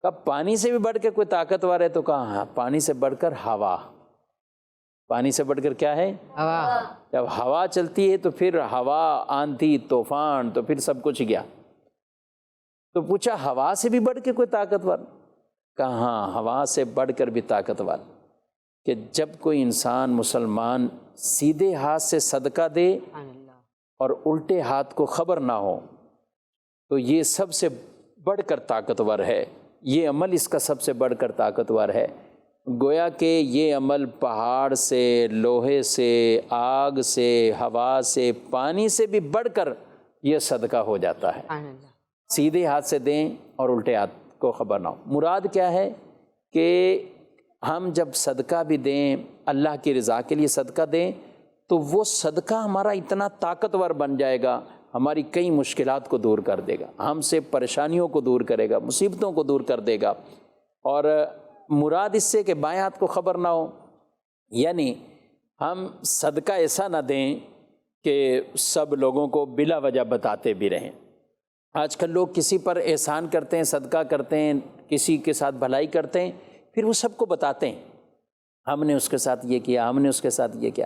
کب پانی سے بھی بڑھ کے کوئی طاقتور ہے؟ تو کہاں؟ ہاں، پانی سے بڑھ کر ہوا۔ پانی سے بڑھ کر کیا ہے؟ ہوا۔ جب ہوا چلتی ہے تو پھر ہوا، آندھی، طوفان، تو پھر سب کچھ گیا۔ تو پوچھا ہوا سے بھی بڑھ کے کوئی طاقتور؟ کہاں؟ ہوا سے بڑھ کر بھی طاقتور، کہ جب کوئی انسان مسلمان سیدھے ہاتھ سے صدقہ دے اور الٹے ہاتھ کو خبر نہ ہو، تو یہ سب سے بڑھ کر طاقتور ہے، یہ عمل اس کا سب سے بڑھ کر طاقتور ہے۔ گویا کہ یہ عمل پہاڑ سے، لوہے سے، آگ سے، ہوا سے، پانی سے بھی بڑھ کر یہ صدقہ ہو جاتا ہے۔ سیدھے ہاتھ سے دیں اور الٹے ہاتھ کو خبر نہ ہو۔ مراد کیا ہے کہ ہم جب صدقہ بھی دیں، اللہ کی رضا کے لیے صدقہ دیں، تو وہ صدقہ ہمارا اتنا طاقتور بن جائے گا، ہماری کئی مشکلات کو دور کر دے گا، ہم سے پریشانیوں کو دور کرے گا، مصیبتوں کو دور کر دے گا۔ اور مراد اس سے کہ بائیں ہاتھ کو خبر نہ ہو، یعنی ہم صدقہ ایسا نہ دیں کہ سب لوگوں کو بلا وجہ بتاتے بھی رہیں۔ آج کل لوگ کسی پر احسان کرتے ہیں، صدقہ کرتے ہیں، کسی کے ساتھ بھلائی کرتے ہیں، پھر وہ سب کو بتاتے ہیں، ہم نے اس کے ساتھ یہ کیا، ہم نے اس کے ساتھ یہ کیا۔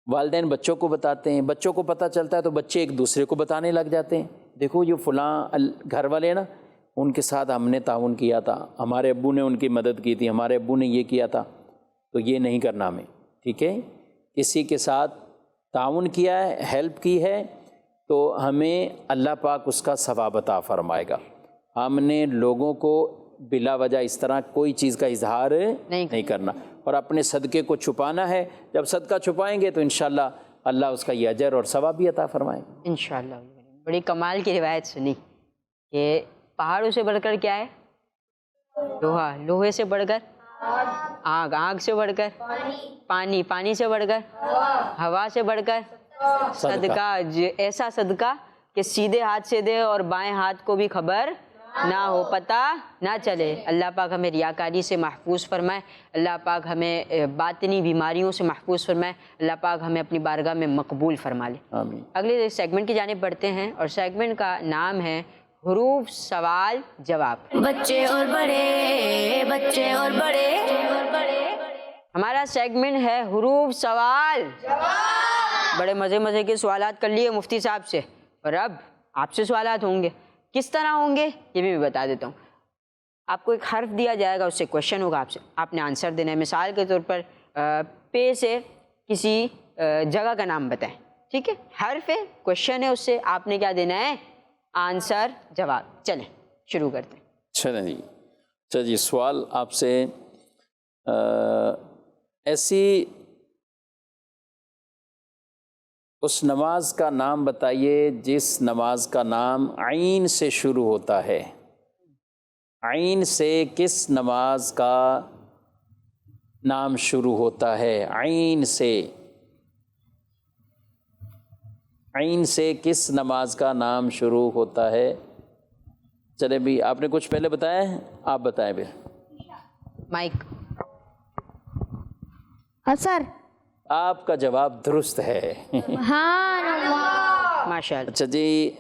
والدین بچوں کو بتاتے ہیں، بچوں کو پتہ چلتا ہے تو بچے ایک دوسرے کو بتانے لگ جاتے ہیں، دیکھو یہ فلاں گھر والے نا، ان کے ساتھ ہم نے تعاون کیا تھا، ہمارے ابو نے ان کی مدد کی تھی، ہمارے ابو نے یہ کیا تھا، تو یہ نہیں کرنا ہمیں، ٹھیک ہے؟ کسی کے ساتھ تعاون کیا ہے، ہیلپ کی ہے، تو ہمیں اللہ پاک اس کا ثواب عطا فرمائے گا۔ ہم نے لوگوں کو بلا وجہ اس طرح کوئی چیز کا اظہار نہیں کرنا، اور اپنے صدقے کو چھپانا ہے۔ جب صدقہ چھپائیں گے تو انشاءاللہ اللہ اس کا یہ اجر اور ثواب بھی عطا فرمائے گا انشاءاللہ۔ بڑی کمال کی روایت سنی کہ پہاڑوں سے بڑھ کر کیا ہے؟ لوہا، لوہے سے بڑھ کر آگ، آگ سے بڑھ کر پانی، پانی سے بڑھ کر ہوا سے بڑھ کر صدقہ، ایسا صدقہ کہ سیدھے ہاتھ سے دے اور بائیں ہاتھ کو بھی خبر نہ ہو، پتہ نہ چلے۔ اللہ پاک ہمیں ریاکاری سے محفوظ فرمائے، اللہ پاک ہمیں باطنی بیماریوں سے محفوظ فرمائے، اللہ پاک ہمیں اپنی بارگاہ میں مقبول فرما لے۔ آمین۔ اگلے سیگمنٹ کی جانب بڑھتے ہیں، اور سیگمنٹ کا نام ہے حروف سوال جواب۔ بچے اور بڑے، بچے اور بڑے، ہمارا سیگمنٹ ہے حروف سوال بڑے مزے کے سوالات کر لیے مفتی صاحب سے، اور اب آپ سے سوالات ہوں گے۔ کس طرح ہوں گے یہ بھی میں بتا دیتا ہوں۔ آپ کو ایک حرف دیا جائے گا، اس سے کویشچن ہوگا، آپ سے آپ نے آنسر دینا ہے۔ مثال کے طور پر پے سے کسی جگہ کا نام بتائیں، ٹھیک ہے؟ حرف ہے، کویشچن ہے، اس سے آپ نے کیا دینا ہے؟ آنسر جواب۔ چلیں شروع کرتے ہیں۔ چلیں جی، اچھا جی، سوال آپ سے ایسی اس نماز کا نام بتائیے جس نماز کا نام عین سے شروع ہوتا ہے۔ عین سے کس نماز کا نام شروع ہوتا ہے؟ عین سے۔ عین سے کس نماز کا نام شروع ہوتا ہے؟ چلے بھی آپ نے کچھ پہلے بتایا ہے، آپ بتائیں بھی. مائک. اثر. آپ کا جواب درست ہے. سبحان اللہ. ماشاء اللہ. اچھا جی،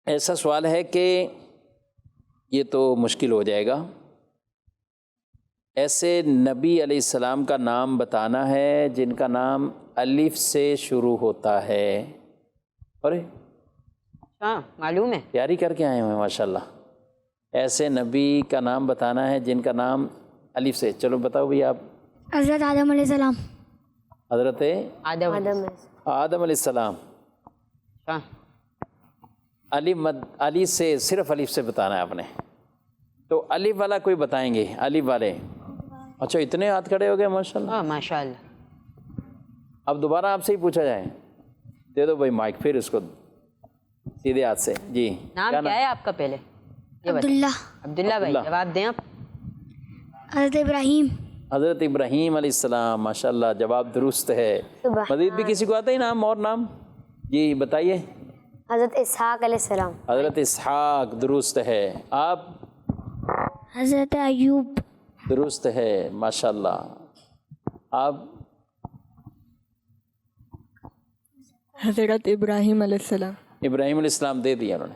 ایسا سوال ہے کہ یہ تو مشکل ہو جائے گا. ایسے نبی علیہ السلام کا نام بتانا ہے جن کا نام الف سے شروع ہوتا ہے. ارے ہاں معلوم ہے. تیاری کر کے آئے ہوئے ہیں ماشاءاللہ. ایسے نبی کا نام بتانا ہے جن کا نام الف سے. چلو بتاؤ بھی آپ. حضرت آدم علیہ السلام. حضرت آدم. آدم علیہ السلام. ہاں الف سے، صرف الف سے بتانا ہے آپ نے. تو الف والا کوئی بتائیں گے؟ الف والے. اچھا اتنے ہاتھ کھڑے ہو گئے ماشاءاللہ. ہاں ماشاء اللہ. اب دوبارہ آپ سے ہی پوچھا جائے. دے دو بھائی مائک پھر اس کو سیدھے ہاتھ سے. جی نام کیا ہے آپ کا پہلے؟ عبداللہ. عبداللہ بھائی جواب دیں آپ. حضرت ابراہیم. حضرت ابراہیم علیہ السلام. ماشاءاللہ جواب درست ہے. مزید بھی کسی کو آتا ہے نام اور نام؟ جی بتائیے. حضرت اسحاق علیہ السلام. حضرت اسحاق درست ہے. آپ؟ حضرت ایوب. درست ہے ماشاءاللہ. آپ؟ حضرت ابراہیم علیہ السلام. ابراہیم علیہ السلام دے دیا انہوں نے.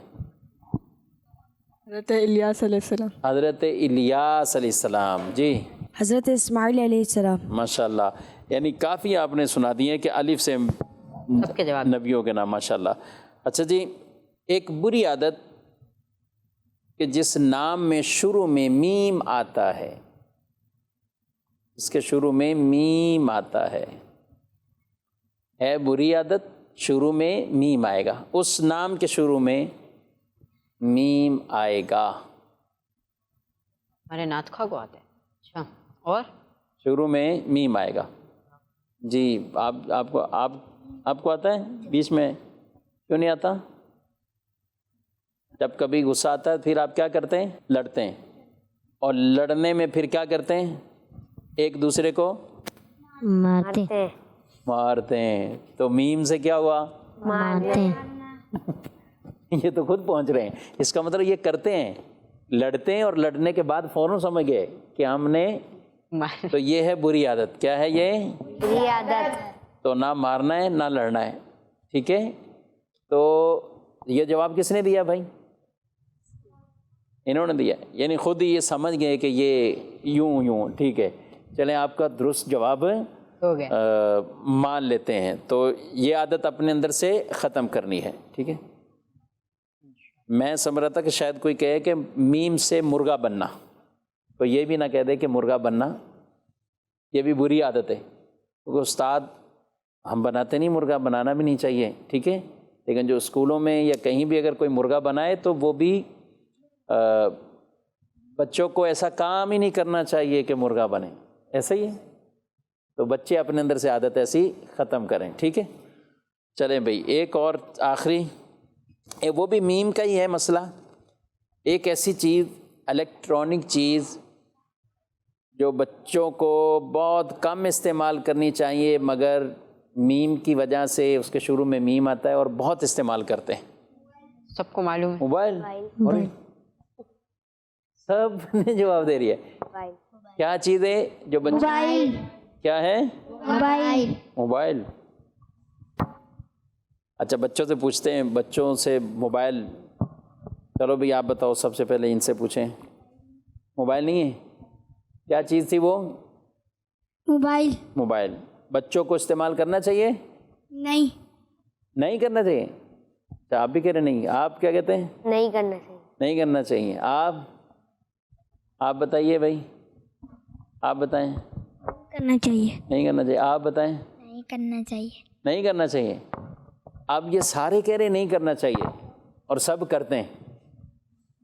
حضرت الیاس علیہ السلام. حضرت الیاس علیہ السلام. جی حضرت اسماعیل علیہ السلام. ماشاءاللہ. یعنی کافی آپ نے سنا دی ہے کہ الف سے سب کے جواب. نبیوں کے نام. ماشاءاللہ. اچھا جی، ایک بری عادت کہ جس نام میں شروع میں میم آتا ہے، اس کے شروع میں میم آتا ہے بری عادت. شروع میں میم آئے گا، اس نام کے شروع میں میم آئے گا. ہمارے نعت خواہ کو آتا ہے. اچھا اور شروع میں میم آئے گا. جی آپ کو آتا ہے؟ بیچ میں کیوں نہیں آتا؟ جب کبھی غصہ آتا ہے پھر آپ کیا کرتے ہیں؟ لڑتے ہیں. اور لڑنے میں پھر کیا کرتے ہیں؟ ایک دوسرے کو مارتے ہیں. تو میم سے کیا ہوا؟ مارتے. یہ تو خود پہنچ رہے ہیں. اس کا مطلب یہ کرتے ہیں، لڑتے ہیں اور لڑنے کے بعد فوراً سمجھ گئے کہ ہم نے. تو یہ ہے بری عادت. کیا ہے یہ؟ بری عادت. تو نہ مارنا ہے نہ لڑنا ہے. ٹھیک ہے. تو یہ جواب کس نے دیا بھائی؟ انہوں نے دیا. یعنی خود ہی یہ سمجھ گئے کہ یہ یوں. ٹھیک ہے چلیں، آپ کا درست جواب ہو گیا. مان لیتے ہیں. تو یہ عادت اپنے اندر سے ختم کرنی ہے. ٹھیک ہے. میں سمجھ رہا تھا کہ شاید کوئی کہے کہ میم سے مرغا بننا، تو یہ بھی نہ کہہ دے کہ مرغا بننا، یہ بھی بری عادت ہے. کیونکہ استاد ہم بناتے نہیں، مرغا بنانا بھی نہیں چاہیے. ٹھیک ہے. لیکن جو اسکولوں میں یا کہیں بھی اگر کوئی مرغا بنائے تو وہ بھی بچوں کو ایسا کام ہی نہیں کرنا چاہیے کہ مرغا بنے. ایسا ہی ہے. تو بچے اپنے اندر سے عادت ایسی ختم کریں. ٹھیک ہے. چلیں بھائی ایک اور آخری، وہ بھی میم کا ہی ہے مسئلہ. ایک ایسی چیز، الیکٹرانک چیز جو بچوں کو بہت کم استعمال کرنی چاہیے، مگر میم کی وجہ سے اس کے شروع میں میم آتا ہے اور بہت استعمال کرتے ہیں. سب کو معلوم ہے. موبائل. سب نے جواب دے رہی ہے. کیا چیز ہے جو بچے؟ کیا ہے؟ موبائل. اچھا بچوں سے پوچھتے ہیں، بچوں سے موبائل. چلو بھئی آپ بتاؤ، سب سے پہلے ان سے پوچھیں. موبائل نہیں ہے؟ کیا چیز تھی وہ؟ موبائل. بچوں کو استعمال کرنا چاہیے؟ نہیں کرنا چاہیے. اچھا آپ بھی کہہ رہے نہیں. آپ کیا کہتے ہیں؟ نہیں کرنا چاہیے. نہیں کرنا چاہیے. آپ بتائیے بھائی، آپ بتائیں. کرنا چاہیے. نہیں کرنا چاہیے. آپ بتائیں. نہیں کرنا چاہیے. نہیں کرنا چاہیے. اب یہ سارے کہہ رہے نہیں کرنا چاہیے اور سب کرتے ہیں.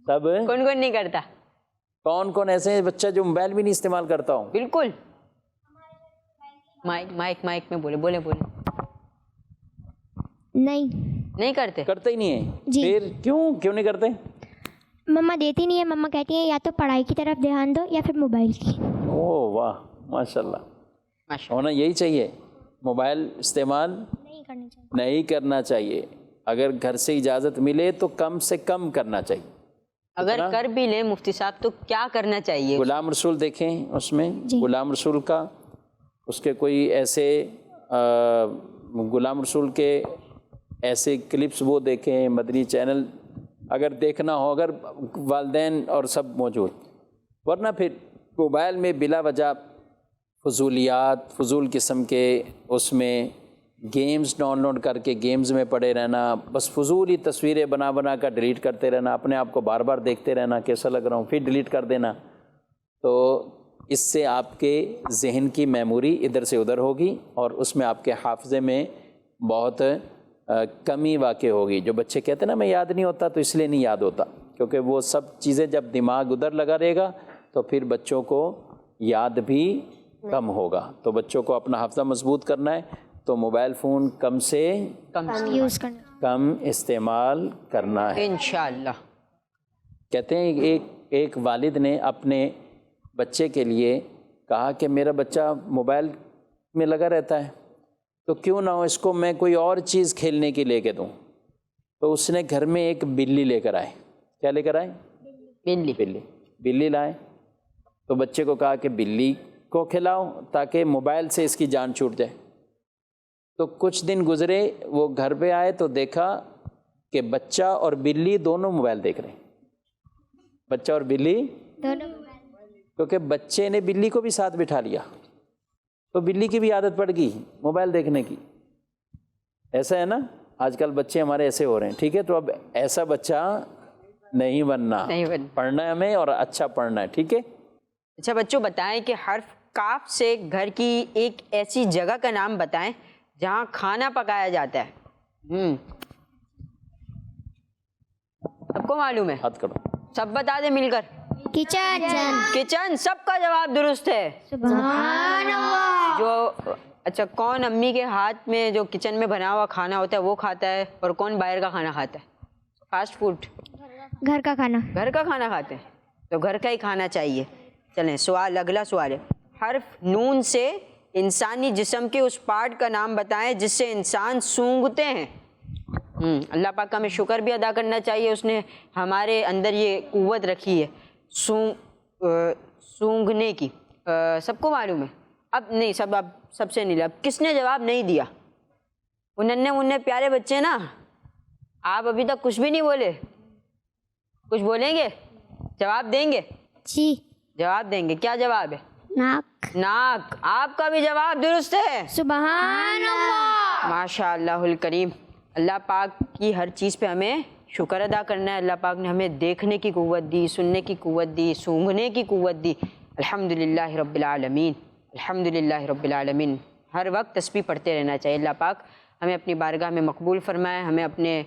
سب کون نہیں کرتا؟ کون ایسے ہیں بچہ جو موبائل بھی نہیں استعمال کرتا ہوں؟ بالکل. مائک میں بولے. نہیں کرتے ہی نہیں ہیں. جی. پھر کیوں نہیں کرتے؟ مما دیتی نہیں ہے. مما کہتی ہیں یا تو پڑھائی کی طرف دھیان دو یا پھر موبائل کی. اوہ واہ ماشاء اللہ. ہونا یہی چاہیے. موبائل استعمال نہیں کرنا چاہیے. اگر گھر سے اجازت ملے تو کم سے کم کرنا چاہیے. اگر کر بھی لیں مفتی صاحب تو کیا کرنا چاہیے؟ غلام رسول دیکھیں اس میں غلام رسول کا اس کے کوئی ایسے غلام رسول کے ایسے کلپس وہ دیکھیں. مدنی چینل اگر دیکھنا ہو اگر والدین اور سب موجود، ورنہ پھر موبائل میں بلا وجہ فضولیات فضول قسم کے اس میں گیمز ڈاؤن لوڈ کر کے گیمز میں پڑے رہنا، بس فضول ہی تصویریں بنا بنا کر ڈیلیٹ کرتے رہنا، اپنے آپ کو بار بار دیکھتے رہنا کیسا لگ رہا ہوں، پھر ڈیلیٹ کر دینا. تو اس سے آپ کے ذہن کی میموری ادھر سے ادھر ہوگی اور اس میں آپ کے حافظے میں بہت کمی واقع ہوگی. جو بچے کہتے ہیں نا میں یاد نہیں ہوتا، تو اس لیے نہیں یاد ہوتا کیونکہ وہ سب چیزیں جب دماغ ادھر لگا رہے گا تو پھر بچوں کو یاد بھی کم ہوگا. تو بچوں کو اپنا حافظہ مضبوط کرنا ہے تو موبائل فون کم سے کم استعمال کرنا ہے انشاءاللہ. کہتے ہیں ایک والد نے اپنے بچے کے لیے کہا کہ میرا بچہ موبائل میں لگا رہتا ہے تو کیوں نہ ہو اس کو میں کوئی اور چیز کھیلنے کی لے کے دوں. تو اس نے گھر میں ایک بلی لے کر آئے. کیا لے کر آئے؟ بلی لائے. تو بچے کو کہا کہ بلی کو کھلاؤ تاکہ موبائل سے اس کی جان چھوٹ جائے. تو کچھ دن گزرے، وہ گھر پہ آئے تو دیکھا کہ بچہ اور بلی دونوں موبائل دیکھ رہے ہیں. بچہ اور بلی کیونکہ بچے نے بلی کو بھی ساتھ بٹھا لیا تو بلی کی بھی عادت پڑ گئی موبائل دیکھنے کی. ایسا ہے نا آج کل بچے ہمارے ایسے ہو رہے ہیں. ٹھیک ہے، تو اب ایسا بچہ نہیں بننا، پڑھنا ہے ہمیں اور اچھا پڑھنا ہے. ٹھیک ہے. اچھا بچوں بتائیں کہ حرف کاف سے گھر کی ایک ایسی جگہ کا نام بتائیں جہاں کھانا پکایا جاتا ہے. سب کو معلوم ہے؟ ہاتھ کرو. سب بتا دیں مل کر. کچن. سب کا جواب درست ہے. سبحان اللہ. جو اچھا کون امی کے ہاتھ میں جو کچن میں بنا ہوا کھانا ہوتا ہے وہ کھاتا ہے اور کون باہر کا کھانا کھاتا ہے؟ Fast food. گھر کا کھانا. گھر کا کھانا کھاتے ہیں تو گھر کا ہی کھانا چاہیے. چلیں اگلا سوال ہے. حرف نون سے انسانی جسم کے اس پارٹ کا نام بتائیں جس سے انسان سونگتے ہیں. اللہ پاک کا ہمیں شکر بھی ادا کرنا چاہیے، اس نے ہمارے اندر یہ قوت رکھی ہے سونگنے کی. سب کو معلوم ہے؟ اب نہیں سب سے نہیں. اب کس نے جواب نہیں دیا؟ وہ ننھے پیارے بچے نا. آپ ابھی تک کچھ بھی نہیں بولے. کچھ بولیں گے؟ جواب دیں گے؟ جی جواب دیں گے. کیا جواب ہے؟ ناک. آپ کا بھی جواب درست ہے. سبحان اللہ. ماشاء اللہ الکریم. اللہ پاک کی ہر چیز پہ ہمیں شکر ادا کرنا ہے. اللہ پاک نے ہمیں دیکھنے کی قوت دی، سننے کی قوت دی، سونگھنے کی قوت دی. الحمدللہ رب العالمین. الحمدللہ رب العالمین. ہر وقت تسبیح پڑھتے رہنا چاہیے. اللہ پاک ہمیں اپنی بارگاہ میں مقبول فرمائے، ہمیں اپنے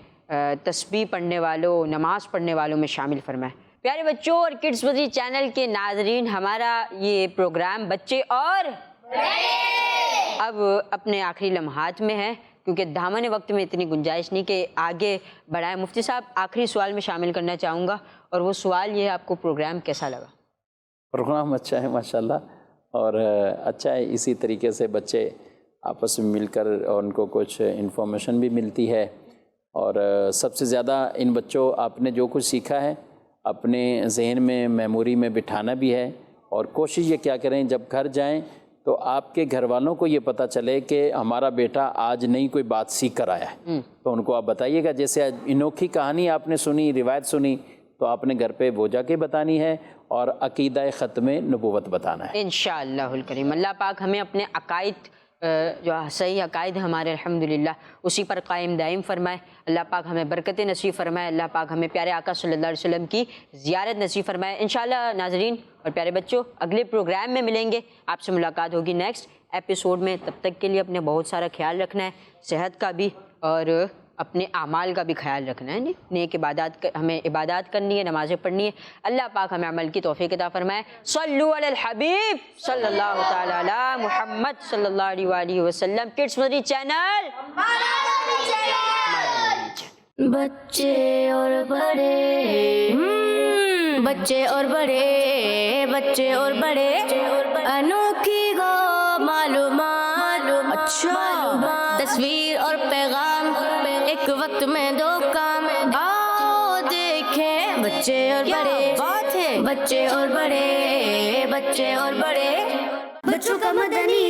تسبیح پڑھنے والوں، نماز پڑھنے والوں میں شامل فرمائے. پیارے بچوں اور کڈس مدنی چینل کے ناظرین، ہمارا یہ پروگرام بچے اور اب اپنے آخری لمحات میں ہے کیونکہ دامن وقت میں اتنی گنجائش نہیں کہ آگے بڑھائیں. مفتی صاحب آخری سوال میں شامل کرنا چاہوں گا اور وہ سوال یہ ہے، آپ کو پروگرام کیسا لگا؟ پروگرام اچھا ہے ماشاءاللہ، اور اچھا ہے. اسی طریقے سے بچے آپس میں مل کر ان کو کچھ انفارمیشن بھی ملتی ہے. اور سب سے زیادہ ان بچوں آپ نے جو کچھ سیکھا ہے اپنے ذہن میں میموری میں بٹھانا بھی ہے. اور کوشش یہ کیا کریں جب گھر جائیں تو آپ کے گھر والوں کو یہ پتہ چلے کہ ہمارا بیٹا آج نئی کوئی بات سیکھ کر آیا ہے. تو ان کو آپ بتائیے گا. جیسے انوکھی کہانی آپ نے سنی، روایت سنی، تو آپ نے گھر پہ وہ جا کے بتانی ہے اور عقیدہ ختم نبوت بتانا ہے انشاءاللہ الکریم. اللہ پاک ہمیں اپنے عقائد جو صحیح عقائد ہمارے الحمدللہ اسی پر قائم دائم فرمائے. اللہ پاک ہمیں برکت نصیب فرمائے. اللہ پاک ہمیں پیارے آقا صلی اللہ علیہ وسلم کی زیارت نصیب فرمائے. انشاءاللہ ناظرین اور پیارے بچوں اگلے پروگرام میں ملیں گے، آپ سے ملاقات ہوگی نیکسٹ ایپیسوڈ میں. تب تک کے لیے اپنے بہت سارا خیال رکھنا ہے، صحت کا بھی اور اپنے اعمال کا بھی خیال رکھنا ہے. نیک عبادات ہمیں عبادات کرنی ہے، نمازیں پڑھنی ہے. اللہ پاک ہمیں عمل کی توفیق عطا فرمائے. صلو علی الحبیب صلی اللہ تعالی علی محمد صلی اللہ علیہ وآلہ وسلم. کڈس مدنی چینل بچے اور بڑے بچے اور بڑے بچے اور بڑے انوکھی گو معلومات. اچھا تصویر اور پیغام ایک وقت میں دو کام آؤ دیکھیں بچے اور بڑے بات ہے بچے اور بڑے بچے اور بڑے بچوں کا مدنی